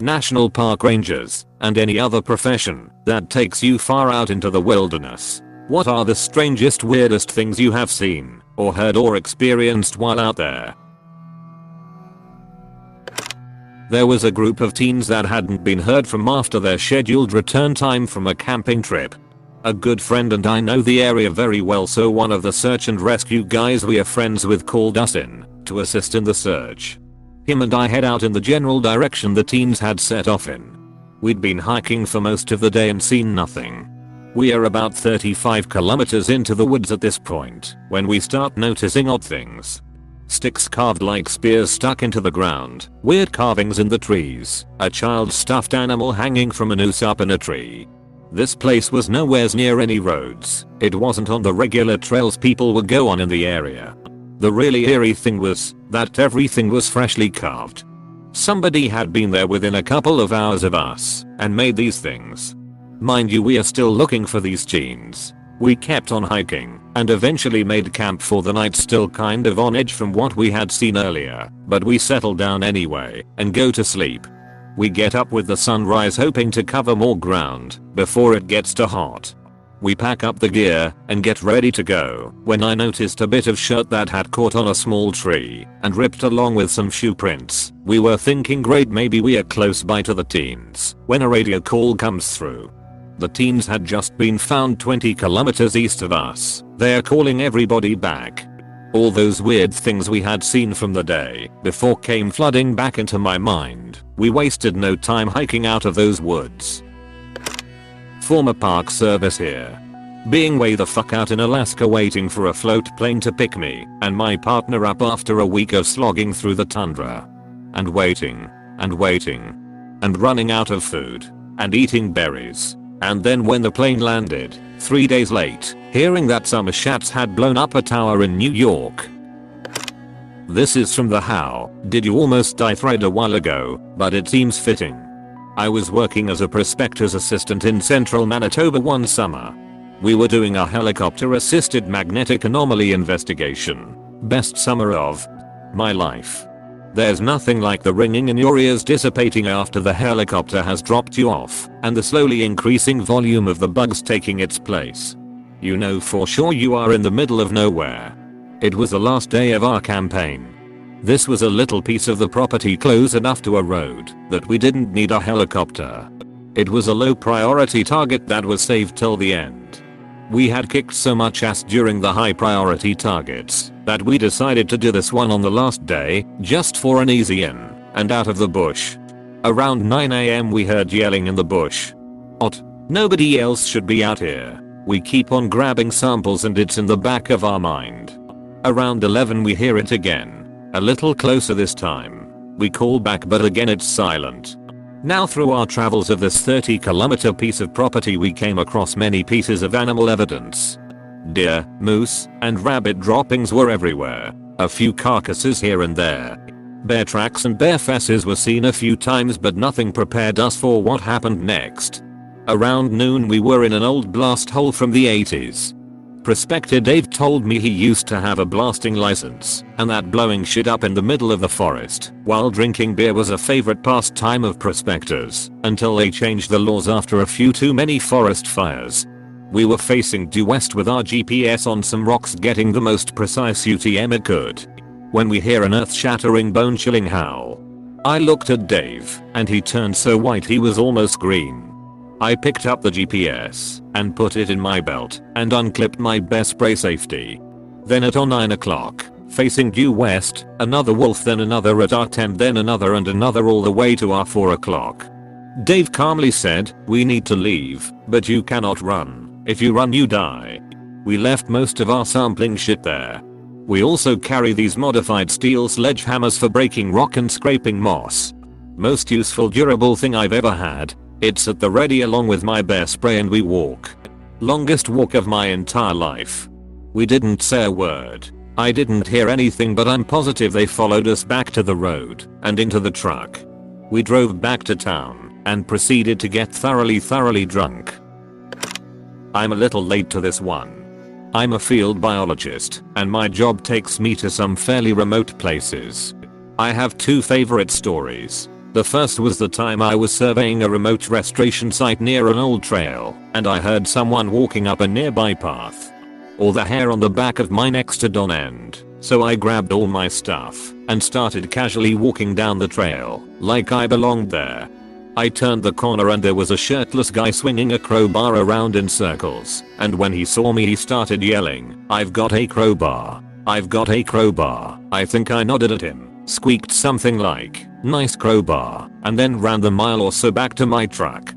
national park rangers, and any other profession that takes you far out into the wilderness. What are the strangest, weirdest things you have seen, or heard, or experienced while out there? There was a group of teens that hadn't been heard from after their scheduled return time from a camping trip. A good friend and I know the area very well, so one of the search and rescue guys we are friends with called us in to assist in the search. Him and I head out in the general direction the teens had set off in. We'd been hiking for most of the day and seen nothing. We are about 35 kilometers into the woods at this point when we start noticing odd things. Sticks carved like spears stuck into the ground, weird carvings in the trees, a child's stuffed animal hanging from a noose up in a tree. This place was nowhere near any roads. It wasn't on the regular trails people would go on in the area. The really eerie thing was that everything was freshly carved. Somebody had been there within a couple of hours of us and made these things. Mind you, we are still looking for these teens. We kept on hiking and eventually made camp for the night, still kind of on edge from what we had seen earlier, but we settle down anyway and go to sleep. We get up with the sunrise hoping to cover more ground before it gets too hot. We pack up the gear and get ready to go when I noticed a bit of shirt that had caught on a small tree and ripped along with some shoe prints. We were thinking great, maybe we are close by to the teens when a radio call comes through. The teens had just been found 20 kilometers east of us. They are calling everybody back. All those weird things we had seen from the day before came flooding back into my mind. We wasted no time hiking out of those woods. Former park service here. Being way the fuck out in Alaska waiting for a float plane to pick me and my partner up after a week of slogging through the tundra. And waiting, and waiting, and running out of food, and eating berries. And then when the plane landed, 3 days late, hearing that some shats had blown up a tower in New York. This is from the How Did You Almost Die thread a while ago, but it seems fitting. I was working as a prospector's assistant in central Manitoba one summer. We were doing a helicopter-assisted magnetic anomaly investigation. Best summer of my life. There's nothing like the ringing in your ears dissipating after the helicopter has dropped you off and the slowly increasing volume of the bugs taking its place. You know for sure you are in the middle of nowhere. It was the last day of our campaign. This was a little piece of the property close enough to a road that we didn't need a helicopter. It was a low priority target that was saved till the end. We had kicked so much ass during the high priority targets that we decided to do this one on the last day just for an easy in and out of the bush. Around 9 AM we heard yelling in the bush. What? Nobody else should be out here. We keep on grabbing samples and it's in the back of our mind. Around 11 we hear it again. A little closer this time. We call back but again it's silent. Now through our travels of this 30-kilometer piece of property we came across many pieces of animal evidence. Deer, moose, and rabbit droppings were everywhere. A few carcasses here and there. Bear tracks and bear fesses were seen a few times, but nothing prepared us for what happened next. Around noon we were in an old blast hole from the 80s. Prospector Dave told me he used to have a blasting license and that blowing shit up in the middle of the forest while drinking beer was a favorite pastime of prospectors until they changed the laws after a few too many forest fires. We were facing due west with our GPS on some rocks getting the most precise UTM it could when we hear an earth-shattering, bone-chilling howl. I looked at Dave and he turned so white he was almost green. I picked up the GPS and put it in my belt and unclipped my bear spray safety. Then at 9 o'clock, facing due west, another wolf, then another at our 10, then another and another all the way to our 4 o'clock. Dave calmly said, "We need to leave, but you cannot run. If you run you die." We left most of our sampling shit there. We also carry these modified steel sledgehammers for breaking rock and scraping moss. Most useful durable thing I've ever had. It's at the ready along with my bear spray and we walk. Longest walk of my entire life. We didn't say a word. I didn't hear anything, but I'm positive they followed us back to the road and into the truck. We drove back to town and proceeded to get thoroughly drunk. I'm a little late to this one. I'm a field biologist and my job takes me to some fairly remote places. I have two favorite stories. The first was the time I was surveying a remote restoration site near an old trail, and I heard someone walking up a nearby path. All the hair on the back of my neck stood on end, so I grabbed all my stuff and started casually walking down the trail, like I belonged there. I turned the corner and there was a shirtless guy swinging a crowbar around in circles, and when he saw me he started yelling, "I've got a crowbar. I've got a crowbar." I think I nodded at him, squeaked something like, "Nice crowbar," and then ran the mile or so back to my truck.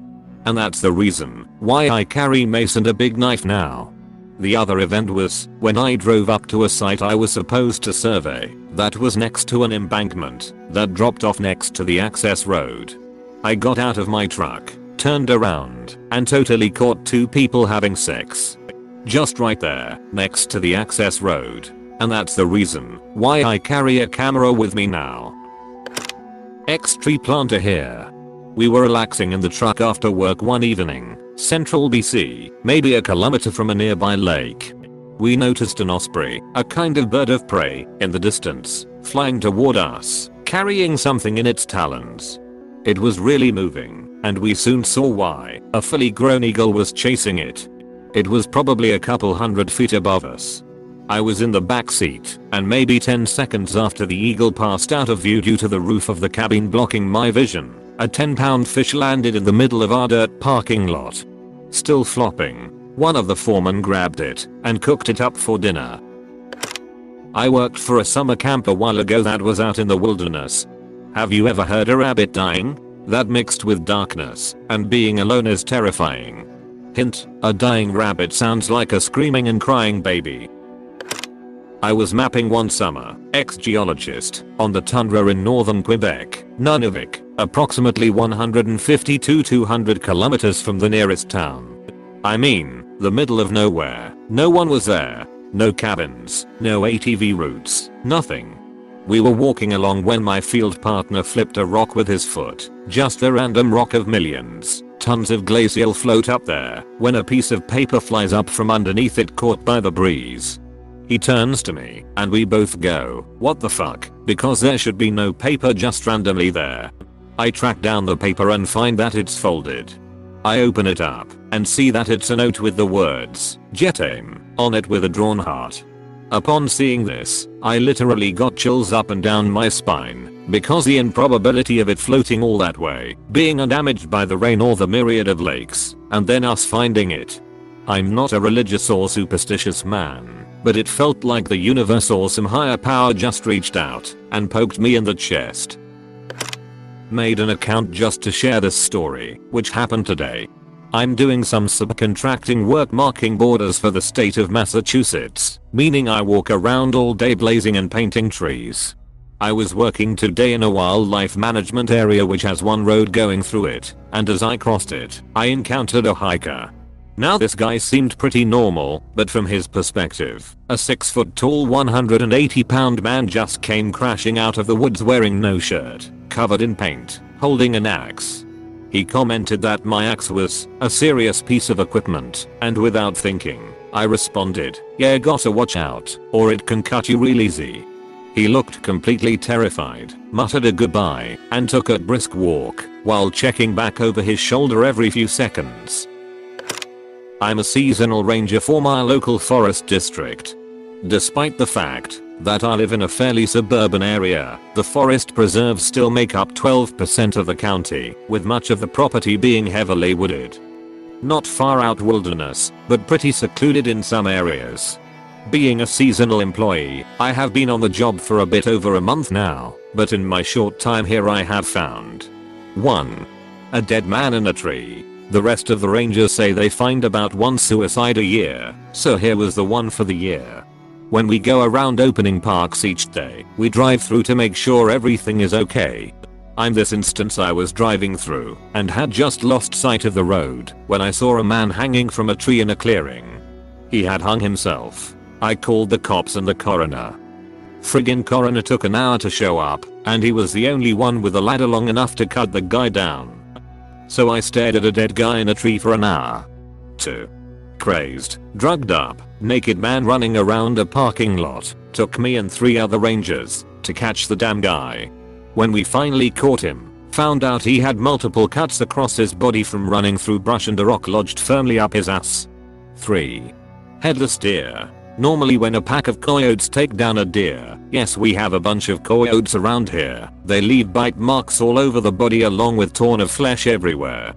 And that's the reason why I carry mace and a big knife now. The other event was when I drove up to a site I was supposed to survey that was next to an embankment that dropped off next to the access road. I got out of my truck, turned around, and totally caught two people having sex. Just right there, next to the access road. And that's the reason why I carry a camera with me now. X-tree planter here. We were relaxing in the truck after work one evening, central BC, maybe a kilometer from a nearby lake. We noticed an osprey, a kind of bird of prey, in the distance, flying toward us, carrying something in its talons. It was really moving, and we soon saw why. A fully grown eagle was chasing it. It was probably a couple hundred feet above us. I was in the back seat, and maybe 10 seconds after the eagle passed out of view due to the roof of the cabin blocking my vision, a 10-pound fish landed in the middle of our dirt parking lot. Still flopping, one of the foremen grabbed it and cooked it up for dinner. I worked for a summer camp a while ago that was out in the wilderness. Have you ever heard a rabbit dying? That mixed with darkness and being alone is terrifying. Hint, a dying rabbit sounds like a screaming and crying baby. I was mapping one summer, ex-geologist, on the tundra in northern Quebec, Nunavik, approximately 150 to 200 kilometers from the nearest town. I mean, the middle of nowhere. No one was there. No cabins, no ATV routes, nothing. We were walking along when my field partner flipped a rock with his foot, just a random rock of millions. Tons of glacial float up there, when a piece of paper flies up from underneath it caught by the breeze. He turns to me, and we both go, "What the fuck?" because there should be no paper just randomly there. I track down the paper and find that it's folded. I open it up, and see that it's a note with the words, "Jet aim," on it with a drawn heart. Upon seeing this, I literally got chills up and down my spine, because the improbability of it floating all that way, being undamaged by the rain or the myriad of lakes, and then us finding it. I'm not a religious or superstitious man, but it felt like the universe or some higher power just reached out and poked me in the chest. Made an account just to share this story, which happened today. I'm doing some subcontracting work marking borders for the state of Massachusetts, meaning I walk around all day blazing and painting trees. I was working today in a wildlife management area which has one road going through it, and as I crossed it, I encountered a hiker. Now this guy seemed pretty normal, but from his perspective, a 6-foot tall 180-pound man just came crashing out of the woods wearing no shirt, covered in paint, holding an axe. He commented that my axe was a serious piece of equipment, and without thinking, I responded, "Yeah, gotta watch out, or it can cut you real easy." He looked completely terrified, muttered a goodbye, and took a brisk walk, while checking back over his shoulder every few seconds. I'm a seasonal ranger for my local forest district. Despite the fact that I live in a fairly suburban area, the forest preserves still make up 12% of the county, with much of the property being heavily wooded. Not far out wilderness, but pretty secluded in some areas. Being a seasonal employee, I have been on the job for a bit over a month now, but in my short time here I have found 1. A dead man in a tree. The rest of the rangers say they find about one suicide a year, so here was the one for the year. When we go around opening parks each day, we drive through to make sure everything is okay. In this instance I was driving through and had just lost sight of the road when I saw a man hanging from a tree in a clearing. He had hung himself. I called the cops and the coroner. Friggin' coroner took an hour to show up, and he was the only one with a ladder long enough to cut the guy down. So I stared at a dead guy in a tree for an hour. 2. Crazed, drugged up, naked man running around a parking lot. Took me and 3 other rangers to catch the damn guy. When we finally caught him, Found out he had multiple cuts across his body from running through brush and a rock lodged firmly up his ass. 3. Headless deer. Normally when a pack of coyotes take down a deer, yes we have a bunch of coyotes around here, they leave bite marks all over the body along with torn of flesh everywhere.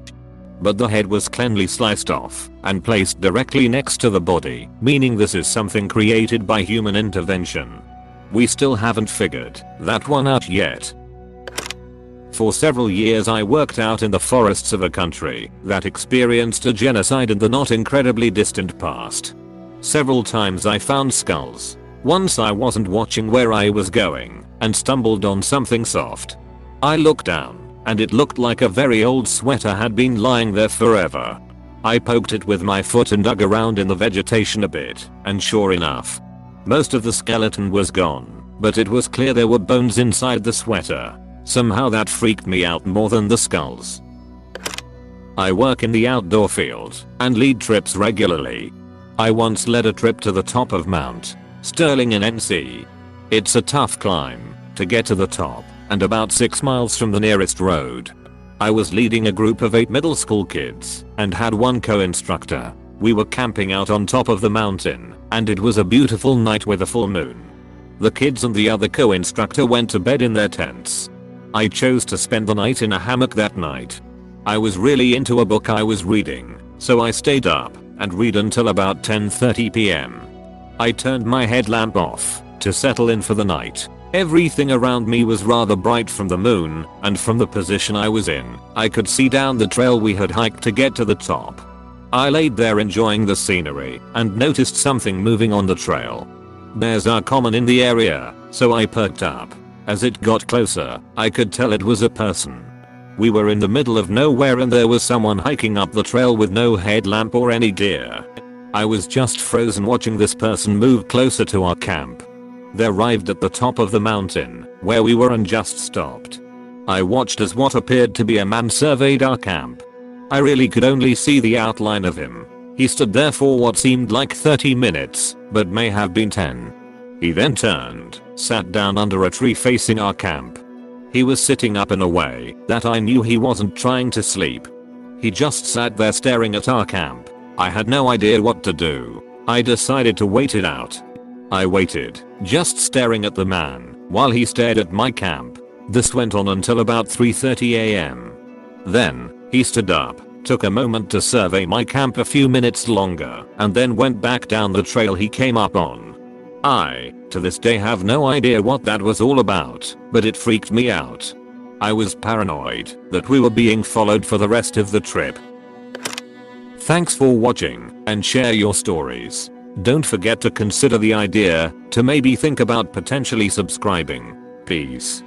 But the head was cleanly sliced off and placed directly next to the body, meaning this is something created by human intervention. We still haven't figured that one out yet. For several years I worked out in the forests of a country that experienced a genocide in the not incredibly distant past. Several times I found skulls. Once I wasn't watching where I was going and stumbled on something soft. I looked down and it looked like a very old sweater had been lying there forever. I poked it with my foot and dug around in the vegetation a bit, and sure enough, most of the skeleton was gone, but it was clear there were bones inside the sweater. Somehow that freaked me out more than the skulls. I work in the outdoor field and lead trips regularly. I once led a trip to the top of Mount Sterling in NC. It's a tough climb to get to the top and about 6 miles from the nearest road. I was leading a group of 8 middle school kids and had one co-instructor. We were camping out on top of the mountain and it was a beautiful night with a full moon. The kids and the other co-instructor went to bed in their tents. I chose to spend the night in a hammock that night. I was really into a book I was reading, so I stayed up and read until about 10:30 p.m. I turned my headlamp off to settle in for the night. Everything around me was rather bright from the moon, and from the position I was in, I could see down the trail we had hiked to get to the top. I laid there enjoying the scenery and noticed something moving on the trail. Bears are common in the area, so I perked up. As it got closer, I could tell it was a person. We were in the middle of nowhere and there was someone hiking up the trail with no headlamp or any gear. I was just frozen watching this person move closer to our camp. They arrived at the top of the mountain where we were and just stopped. I watched as what appeared to be a man surveyed our camp. I really could only see the outline of him. He stood there for what seemed like 30 minutes, but may have been 10. He then turned, sat down under a tree facing our camp. He was sitting up in a way that I knew he wasn't trying to sleep. He just sat there staring at our camp. I had no idea what to do. I decided to wait it out. I waited, just staring at the man, while he stared at my camp. This went on until about 3:30 a.m. Then, he stood up, took a moment to survey my camp a few minutes longer, and then went back down the trail he came up on. I, to this day, have no idea what that was all about, but it freaked me out. I was paranoid that we were being followed for the rest of the trip. Thanks for watching, and share your stories. Don't forget to consider the idea to maybe think about potentially subscribing. Peace.